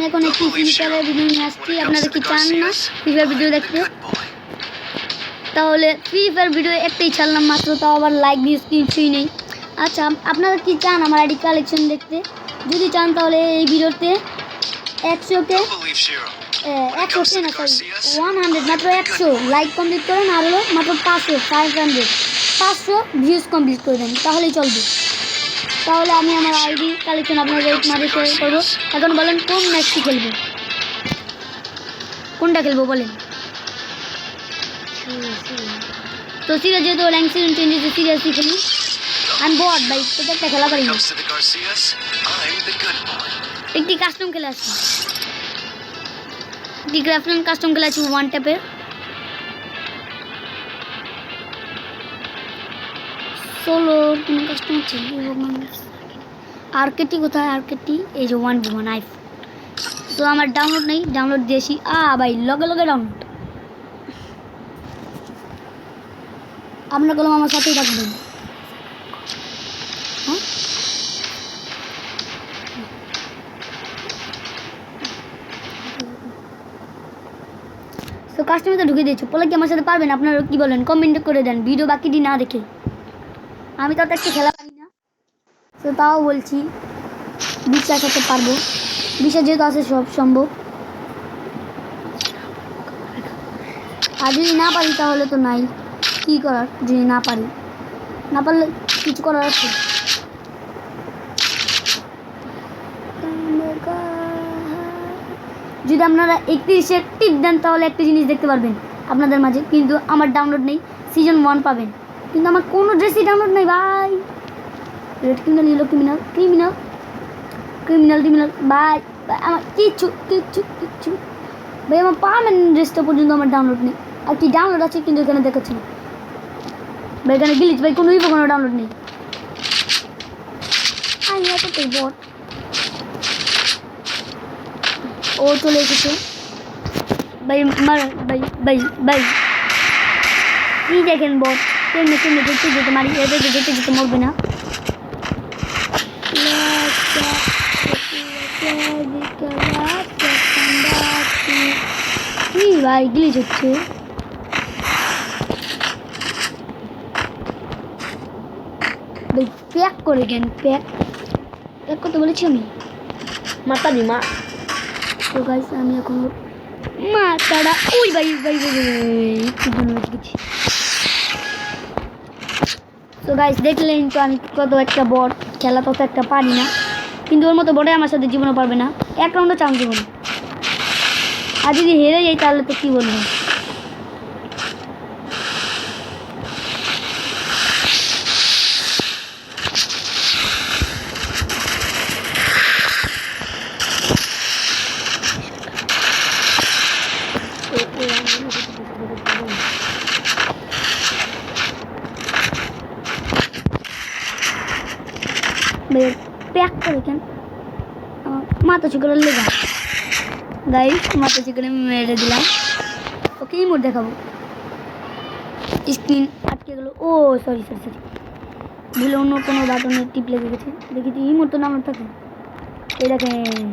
এখন একটি ফ্রি ফায়ারের ভিডিও নিয়ে আসছি। আপনারা কি চান না ফ্রি ফায়ার ভিডিও দেখতে? তাহলে ফ্রি ফায়ার ভিডিও একটাই ছাড়লাম মাত্র, তাও আবার লাইক ভিউজ কিছুই নেই। আচ্ছা, আপনারা কি চান আমার আইডি কালেকশন দেখতে? যদি চান তাহলে এই ভিডিওতে 100 মাত্র 100 লাইক কমপ্লিট করেন, আর হলো মাত্র 500 ভিউজ কমপ্লিট করে দেন, তাহলেই চলবে। তাহলে আমি আমার আইডি কালেকশন আপনাদের মাঝে শেয়ার করবো। এখন বলেন কোন ম্যাচটি খেলবো, কোনটা খেলবো বলেন। তো সিরিয়াস যেহেতু র্যাঙ্ক সিজন চেঞ্জ হয়েছে, সিরিয়াসলি খেলি। আমি বট ভাই, তোকে একটা খেলা পারি না। একটি কাস্টম খেলে আসছি, একটি কাস্টম খেলে আছি ওয়ান ট্যাপে। সোলো কোনো কাস্টম আছে? আর্কেটি কোথায়? আর্কেটি এই যে 1v1 আইফ। তো আমার ডাউনলোড নেই, ডাউনলোড দিয়েছি। ভাই লগে লগে ডাউনলোড। আপনার কলম আমার সাথেই থাকবেন। হ্যাঁ, তো কাস্টমার তো ঢুকে দিয়েছো, বলে কি আমার সাথে পারবেন? আপনারা কি বলেন কমেন্ট করে দেন, ভিডিও বাকিটি না দেখে। আমি তো একটা খেলা পারি না, তো তাও বলছি বিশ্বাস করতে পারবো। বিশ্বাস যেহেতু আছে সব সম্ভব। আর যদি না পারি তাহলে তো নাই, কী করার। যদি না পারি, না পারলে কিছু করার আছে। যদি আপনারা 31-এর টিপ দেন তাহলে একটা জিনিস দেখতে পারবেন আপনাদের মাঝে, কিন্তু আমার ডাউনলোড নেই। সিজন 1 পাবেন, কিন্তু আমার কোনো ড্রেসই ডাউনলোড নেই ভাই। Red criminal, yellow criminal, criminal criminal criminal ভাই, আমার কিচ্ছু কিচ্ছু কিচ্ছু ভাই, আমার পার্মানেন্ট ড্রেসটা পর্যন্ত আমার ডাউনলোড নেই। আর কি ডাউনলোড আছে কিন্তু এখানে দেখাচ্ছে না ভাই, এখানে গিলিচ ভাই, কোনো ডাউনলোড নেই। আমি এতটাই বট। ও চলে এসেছে ভাই, মার ভাই ভাই ভাই। কি দেখেন বট, কেমনি কেমনি দেখতে যেতে মারি, এদের দেখতে যেতে মরবে না। কি ভাই গ্লিচ হচ্ছে? ভাই প্যাক করে কেন? প্যাক করতে বলেছি আমি, মাতা দি মা। তো গাইস আমি এখন মাতাটা ওই ভাই ভাই গেছি। তো গাইস দেখলেন তো আমি কত একটা বট, খেলা তত একটা পারি না, কিন্তু ওর মতো বটে আমার সাথে জীবনে পারবে না, এক রাউন্ডও চান্স দেবো না। আর যদি হেরে যাই তাহলে তো কী বলবো। প্যাক করে কেন? মাথা চুকের লেগা গাইস, মাথা চুকের মেরে দিলাম। ওকে ইমোট দেখাবো, স্ক্রিন আটকে গেল। ও সরি সরি সরি, ভুলে অন্য কোনো বাটনের টিপ লেগে গেছে। দেখি তো ইমোট তো নাম থাকে, এই দেখেন।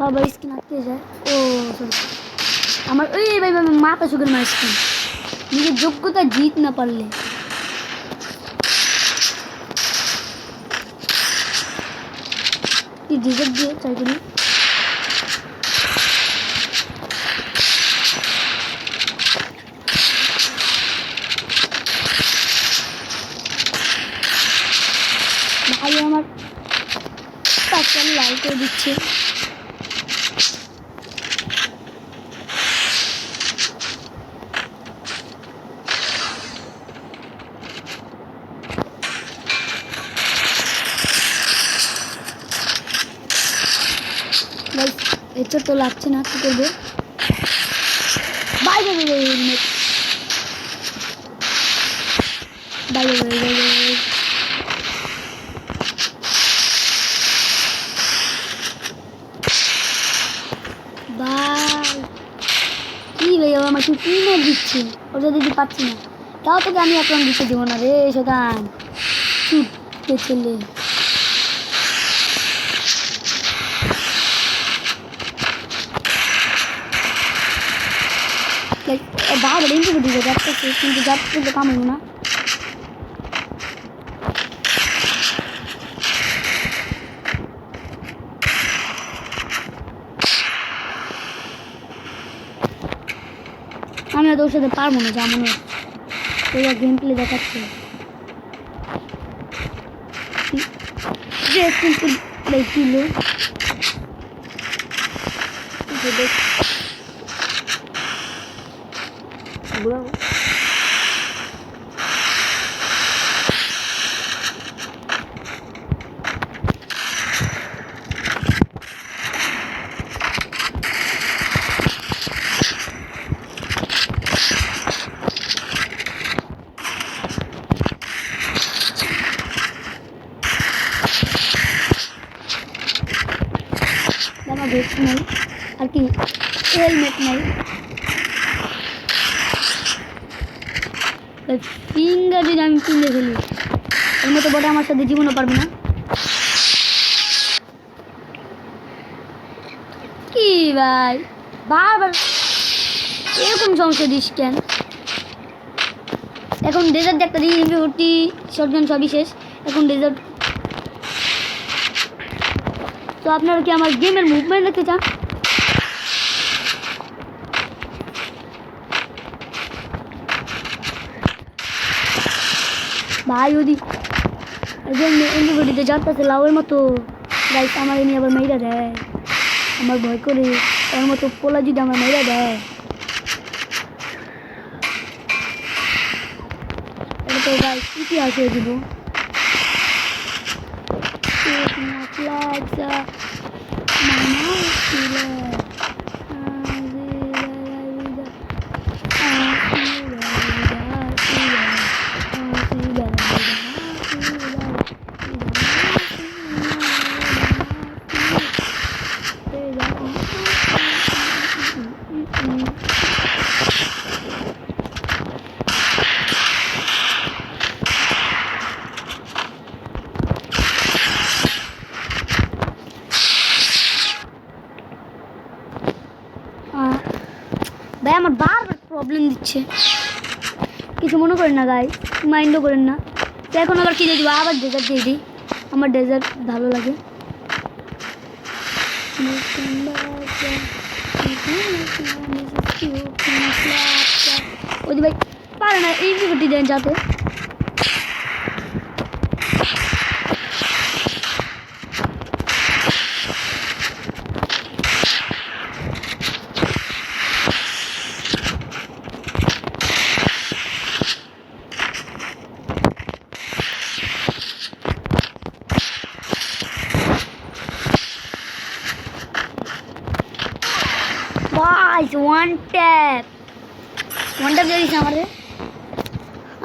বাবা স্কিন আটকে যায়। ও সরি, আমার ওই ভাই ভাই মাথা চুকের মার স্কিন, নিজের যোগ্যতা জিত না পারলে। কি ডিজেট দিয়ে ট্রাই করি। ভাই আমার পাঁচটা লাইক করে দিচ্ছে। এটা তো লাগছে না, কি করবো? বাইরে বাইরে বাইরে ভাই কি ভাই ও আমাকে কি না দিচ্ছে ওটা দিতে পারছি না তাও তোকে আমি এখন দিতে দেবো না রে শতান চুপকে ছেলে বাবা ইন্টারভিউ দিতে যাচ্ছে কিন্তু যাচ্ছে তো কামাবো না আমি আর তোর সাথে পারবো না যা মনে হচ্ছে ওই গেম প্লে দেখাচ্ছে ছিল আমার বেস্ট নাই আর কি হেলমেট নাই ফিঙ্গার যদি আমি কিনে ফেলি এর মতো বড় আমার সাথে জীবনও পারবে না কি ভাই বারবার এরকম সমস্যা দিস কেন এখন ডেজার্ট একটা দিই ইনভিউটি শটগান সবই শেষ এখন ডেজার্ট তো আপনারা কি আমার গেমের মুভমেন্ট দেখতে চান ভাই যদি ইনভিউটিতে যাচ্ছে লাউয়ের মতো গাইস আমার এনে আবার মেয়েরা দেয় আমার ভয় করে ওর মতো পোলা যদি আমার মেয়েরা দেয় এটা তো গাইস ইতিহাস হয়ে দিব ভাই আমার বারবার প্রবলেম দিচ্ছে কিছু মনে করেন না গাই মাইন্ডও করেন না তো এখন আবার কিনে দিব আবার ডেজার্ট দিয়ে দিই আমার ডেজার্ট ভালো লাগে ওই ভাই পারে না এই ভিডিওটি দেন যাতে ওয়ান ট্যাপ দিয়েছে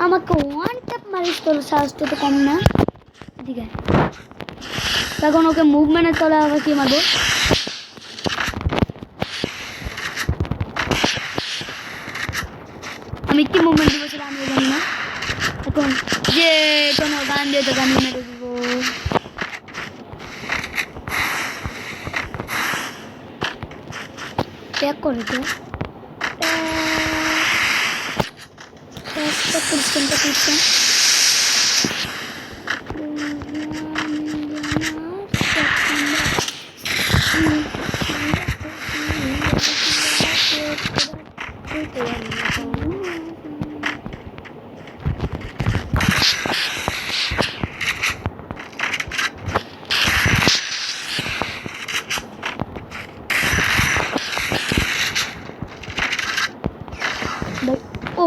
আমাকে ওয়ান ট্যাপ মারিস তোর সাহসটা তো কম না ঠিক আছে তখন ওকে মুভমেন্টে চলে আবার কি মারবো আমি কি মুভমেন্ট দিব সেটা আমি জানি না এখন যে কোনো গান দিয়ে তো গান মেরে দিব ট্যাগ করে তো করছেন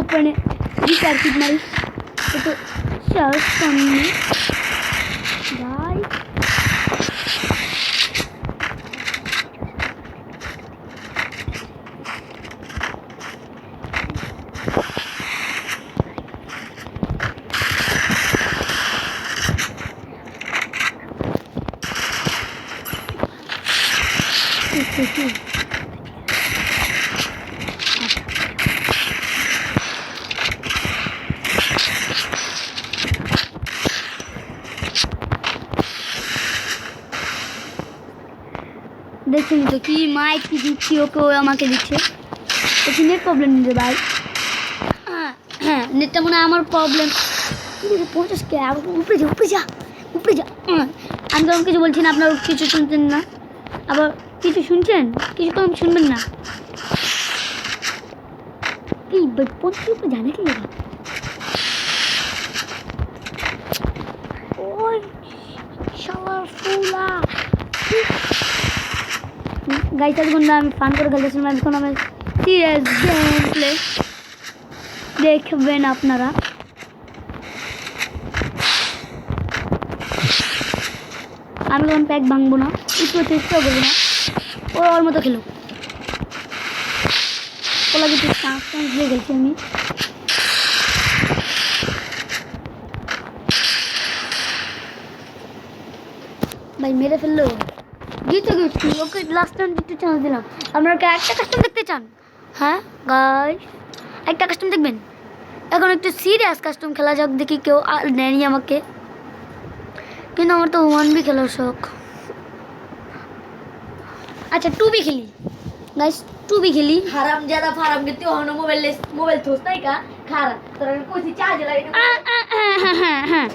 open it. Restart it, my little shirt from me. Guys. দেখছেন তো কি মাইক কি দিচ্ছি ওকে, ও আমাকে দিচ্ছে। একটু নেট প্রবলেম নিতে ভাই। হ্যাঁ নেটটা মনে হয় আমার প্রবলেম। 50 কে উপরে যা উপরে যা উপরে যা। আমি তো কিছু বলছি না, আপনার কিছু শুনছেন না, আবার কিছু শুনছেন, কিছু তো শুনবেন না। এই 50 উপরে জানে কি বাবা? ওই শালার ফুলা গাইস, এখন আমি ফান করে খেলতেছিলাম, এখন আমি সিরিয়াস গেম প্লে দেখবেন আপনারা। আমি যখন প্যাক ভাঙবো না, একটু চেষ্টা করবো না, ওর মতো খেলো। ওলা কিছু চান্স দিয়ে গেছি আমি। ভাই মেরে ফেললো, জিতে গেছি। ওকে লাস্ট টাইম একটু চান্স দিলাম। আপনারা কি একটা কাস্টম দেখতে চান? হ্যাঁ গাইস, একটা কাস্টম দেখবেন? এখন একটু সিরিয়াস কাস্টম খেলা যাক, দেখি কেউ নেয়নি আমাকে, কিন্তু আমার তো 1v খেলার শখ। আচ্ছা 2v খেলি গাইস, 2v খেলি। হারাম জাদা ফারাম কে তুই হনো মোবাইল থোস নাই কা খারা তোর কইছি চার্জ লাগা হ্যাঁ